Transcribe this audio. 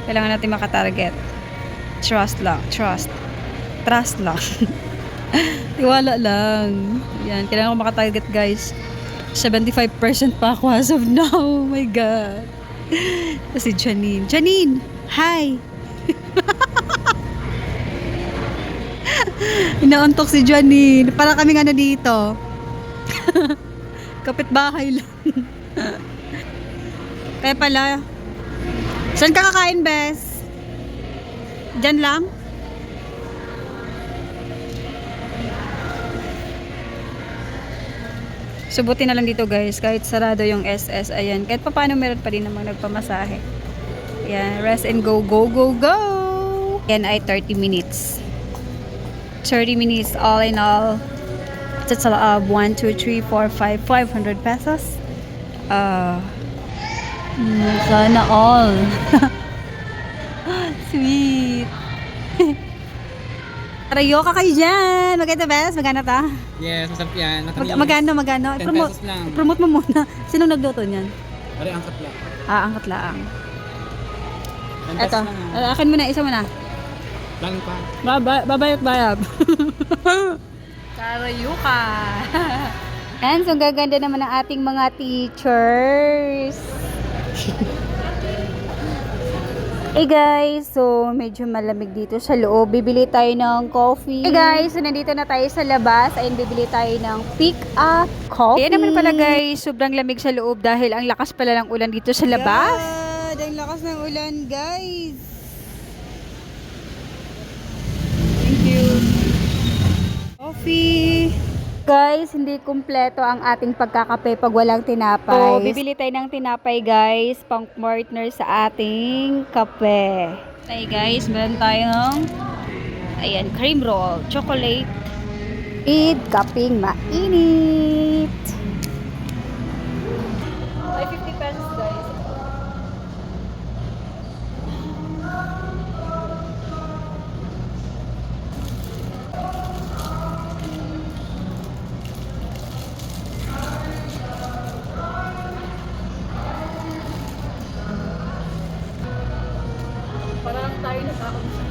Kailangan natin makatarget. Trust lang. Trust. Trust lang. Tiwala lang. Yan. Kailangan ko makatarget, guys. 75% pa ako as of now. Oh my God. Si Janine. Janine! Hi! Inaantok si Janine. Para kami nga na dito. Kapitbahay lang. Kaya pala. Saan ka kakain, Bes? Diyan lang? Subutin na lang dito, guys. Kahit sarado yung SS. Ayan. Kahit paano meron pa rin namang nagpamasahe. Ayan. Rest and go, go, go, go! Ayan ay 30 minutes. 30 minutes all in all. It's a 1, 2, 3, 4, 5, 500 pesos. Sana all. Sweet. Arayo ka kayo dyan. Maganda, Bes? Maganda ta? Yes, masarap yan. Magano? 10 pesos lang. Promote mo muna. Sino nagluto niyan? Pare, angkat lang. Angkat laang. 10 pesos Eto. lang. Akin mo na. Isa mo na. Lang pa. Babayot bayab. Karayo ka. And so, gaganda naman ang ating mga teachers. Hey guys, so medyo malamig dito sa loob. Bibili tayo ng coffee. Hey guys, so nandito na tayo sa labas. Ayun, bibili tayo ng pick up coffee. Ayan naman pala guys, sobrang lamig sa loob dahil ang lakas pala ng ulan dito sa labas. God, ang lakas ng ulan guys. Thank you. Coffee. Guys, hindi kumpleto ang ating pagkakape pag walang tinapay. So, bibili tayo ng tinapay guys, pang partner sa ating kape. Ay guys, meron tayong ayan, cream roll, chocolate, with kaping mainit. Ay, 50 pesos guys. Parang tayo nagkakaroon sa